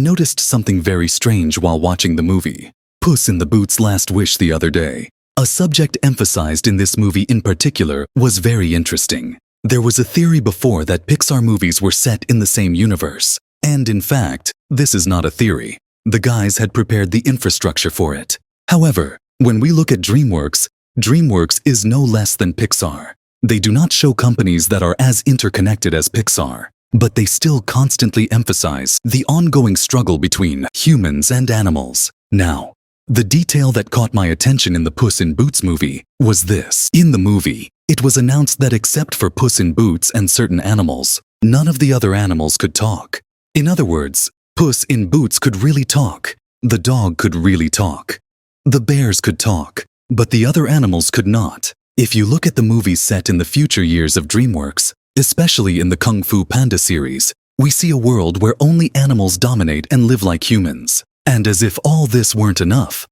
noticed something very strange while watching the movie Puss in the Boots' Last Wish the other day. A subject emphasized in this movie in particular was very interesting. There was a theory before that Pixar movies were set in the same universe. And in fact, this is not a theory. The guys had prepared the infrastructure for it. However, when we look at Dreamworks, Dreamworks is no less than Pixar. They do not show companies that are as interconnected as Pixar, but they still constantly emphasize the ongoing struggle between humans and animals. Now, the detail that caught my attention in the Puss in Boots movie was this. In the movie, it was announced that except for Puss in Boots and certain animals, none of the other animals could talk. In other words, Puss in Boots could really talk. The dog could really talk. The bears could talk, but the other animals could not. If you look at the movies set in the future years of Dreamworks, especially in the Kung Fu Panda series, we see a world where only animals dominate and live like humans. And as if all this weren't enough,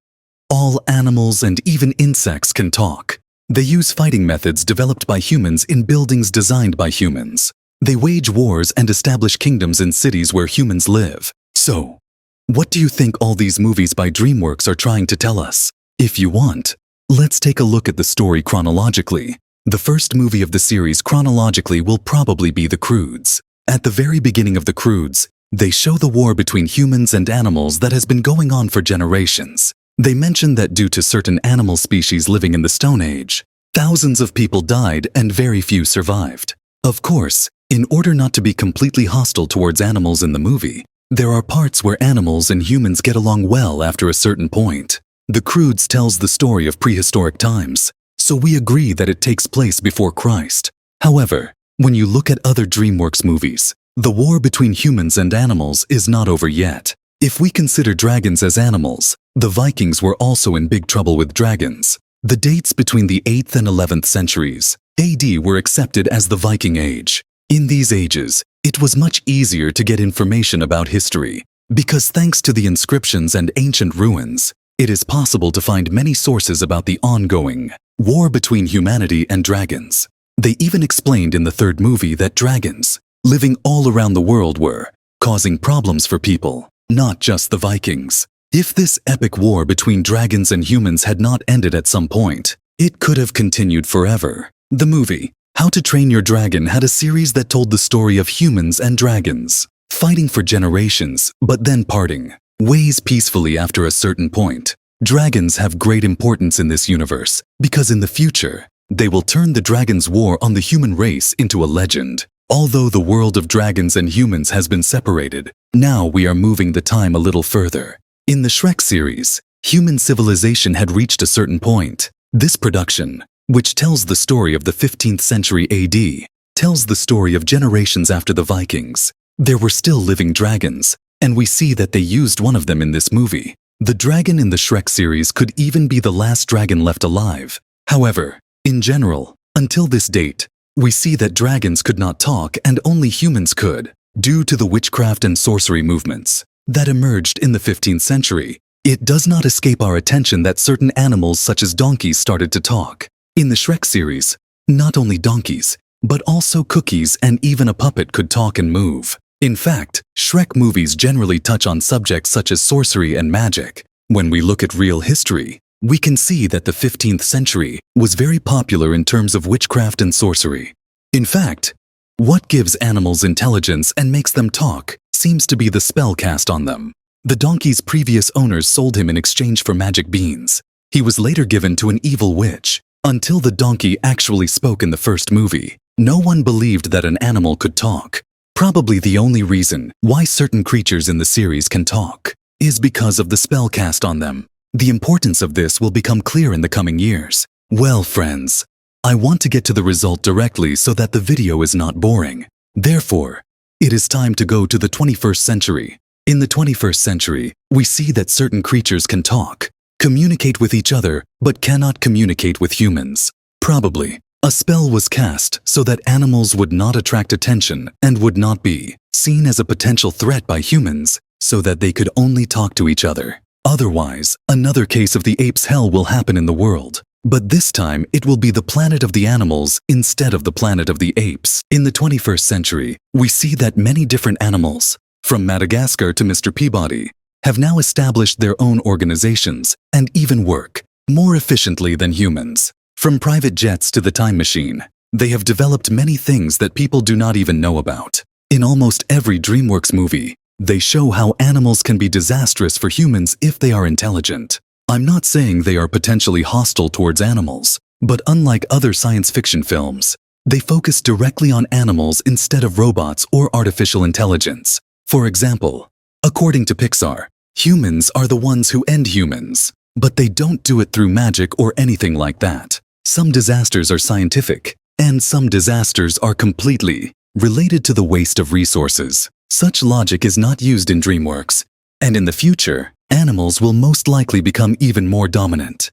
all animals and even insects can talk. They use fighting methods developed by humans in buildings designed by humans. They wage wars and establish kingdoms in cities where humans live. So, what do you think all these movies by Dreamworks are trying to tell us? If you want, let's take a look at the story chronologically. The first movie of the series chronologically will probably be The Croods. At the very beginning of The Croods, they show the war between humans and animals that has been going on for generations. They mention that due to certain animal species living in the Stone Age, thousands of people died and very few survived. Of course, in order not to be completely hostile towards animals in the movie, there are parts where animals and humans get along well after a certain point. The Croods tells the story of prehistoric times, so we agree that it takes place before Christ. However, when you look at other Dreamworks movies, the war between humans and animals is not over yet. If we consider dragons as animals, the Vikings were also in big trouble with dragons. The dates between the 8th and 11th centuries AD were accepted as the Viking Age. In these ages, it was much easier to get information about history, because thanks to the inscriptions and ancient ruins, it is possible to find many sources about the ongoing war between humanity and dragons. They even explained in the third movie that dragons, living all around the world, were causing problems for people, not just the Vikings. If this epic war between dragons and humans had not ended at some point, it could have continued forever. The movie How to Train Your Dragon had a series that told the story of humans and dragons, fighting for generations, but then parting ways peacefully after a certain point. Dragons have great importance in this universe, because in the future, they will turn the dragons' war on the human race into a legend. Although the world of dragons and humans has been separated, now we are moving the time a little further. In the Shrek series, human civilization had reached a certain point. This production, which tells the story of the 15th century AD, tells the story of generations after the Vikings. There were still living dragons, and we see that they used one of them in this movie. The dragon in the Shrek series could even be the last dragon left alive. However, in general, until this date, we see that dragons could not talk and only humans could, due to the witchcraft and sorcery movements that emerged in the 15th century. It does not escape our attention that certain animals such as donkeys started to talk. In the Shrek series, not only donkeys, but also cookies and even a puppet could talk and move. In fact, Shrek movies generally touch on subjects such as sorcery and magic. When we look at real history, we can see that the 15th century was very popular in terms of witchcraft and sorcery. In fact, what gives animals intelligence and makes them talk seems to be the spell cast on them. The donkey's previous owners sold him in exchange for magic beans. He was later given to an evil witch. Until the donkey actually spoke in the first movie, no one believed that an animal could talk. Probably the only reason why certain creatures in the series can talk is because of the spell cast on them. The importance of this will become clear in the coming years. Well, friends, I want to get to the result directly so that the video is not boring. Therefore, it is time to go to the 21st century. In the 21st century, we see that certain creatures can talk, communicate with each other, but cannot communicate with humans. Probably, a spell was cast so that animals would not attract attention and would not be seen as a potential threat by humans, so that they could only talk to each other. Otherwise, another case of the apes' hell will happen in the world. But this time, it will be the planet of the animals instead of the planet of the apes. In the 21st century, we see that many different animals, from Madagascar to Mr. Peabody, have now established their own organizations and even work more efficiently than humans. From private jets to the time machine, they have developed many things that people do not even know about. In almost every Dreamworks movie, they show how animals can be disastrous for humans if they are intelligent. I'm not saying they are potentially hostile towards animals, but unlike other science fiction films, they focus directly on animals instead of robots or artificial intelligence. For example, according to Pixar, humans are the ones who end humans, but they don't do it through magic or anything like that. Some disasters are scientific, and some disasters are completely related to the waste of resources. Such logic is not used in Dreamworks, and in the future, animals will most likely become even more dominant.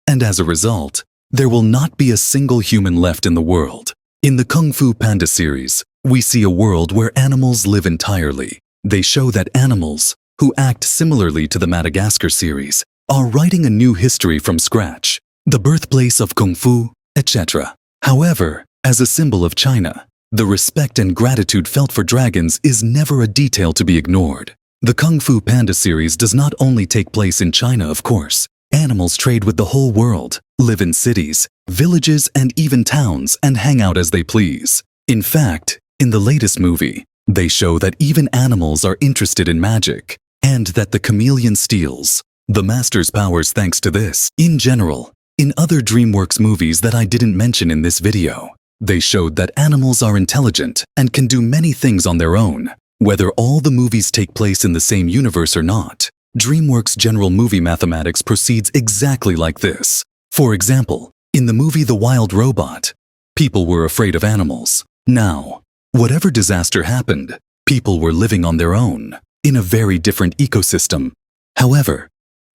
And as a result, there will not be a single human left in the world. In the Kung Fu Panda series, we see a world where animals live entirely. They show that animals, who act similarly to the Madagascar series, are writing a new history from scratch, the birthplace of Kung Fu, etc. However, as a symbol of China, the respect and gratitude felt for dragons is never a detail to be ignored. The Kung Fu Panda series does not only take place in China, of course. Animals trade with the whole world, live in cities, villages, and even towns, and hang out as they please. In fact, in the latest movie, they show that even animals are interested in magic, and that the chameleon steals the master's powers thanks to this. In general, in other Dreamworks movies that I didn't mention in this video, they showed that animals are intelligent and can do many things on their own. Whether all the movies take place in the same universe or not, Dreamworks' general movie mathematics proceeds exactly like this. For example, in the movie The Wild Robot, people were afraid of animals. Now, whatever disaster happened, people were living on their own, in a very different ecosystem. However,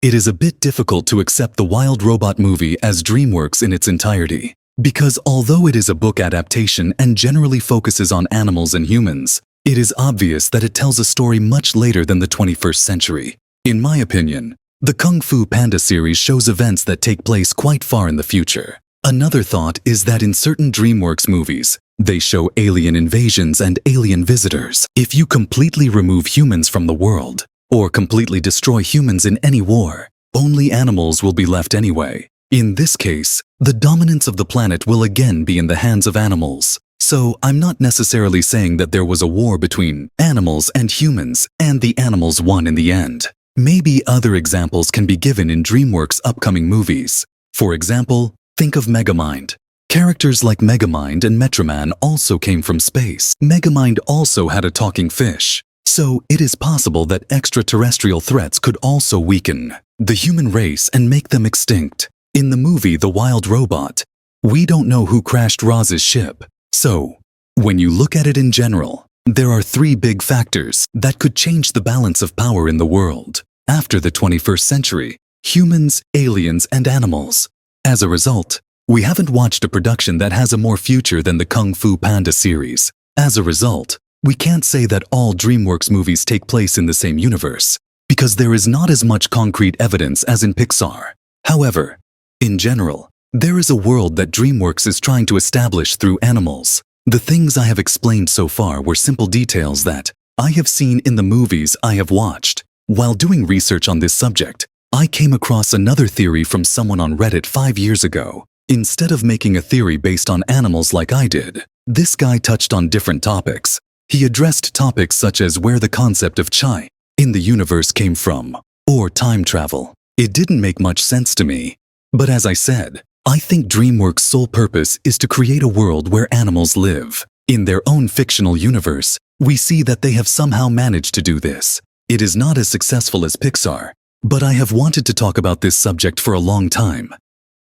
it is a bit difficult to accept the Wild Robot movie as Dreamworks in its entirety, because although it is a book adaptation and generally focuses on animals and humans, it is obvious that it tells a story much later than the 21st century. In my opinion, the Kung Fu Panda series shows events that take place quite far in the future. Another thought is that in certain Dreamworks movies, they show alien invasions and alien visitors. If you completely remove humans from the world, or completely destroy humans in any war, only animals will be left anyway. In this case, the dominance of the planet will again be in the hands of animals. So I'm not necessarily saying that there was a war between animals and humans, and the animals won in the end. Maybe other examples can be given in Dreamworks' upcoming movies. For example, think of Megamind. Characters like Megamind and Metroman also came from space. Megamind also had a talking fish. So it is possible that extraterrestrial threats could also weaken the human race and make them extinct. In the movie The Wild Robot, we don't know who crashed Roz's ship. So, when you look at it in general, there are three big factors that could change the balance of power in the world after the 21st century: humans, aliens, and animals. As a result, we haven't watched a production that has a more future than the Kung Fu Panda series. As a result, we can't say that all Dreamworks movies take place in the same universe, because there is not as much concrete evidence as in Pixar. However, in general, there is a world that Dreamworks is trying to establish through animals. The things I have explained so far were simple details that I have seen in the movies I have watched. While doing research on this subject, I came across another theory from someone on Reddit 5 years ago. Instead of making a theory based on animals like I did, this guy touched on different topics. He addressed topics such as where the concept of chai in the universe came from, or time travel. It didn't make much sense to me. But as I said, I think Dreamworks' sole purpose is to create a world where animals live. In their own fictional universe, we see that they have somehow managed to do this. It is not as successful as Pixar, but I have wanted to talk about this subject for a long time.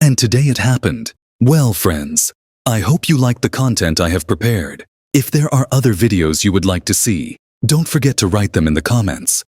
And today it happened. Well, friends, I hope you like the content I have prepared. If there are other videos you would like to see, don't forget to write them in the comments.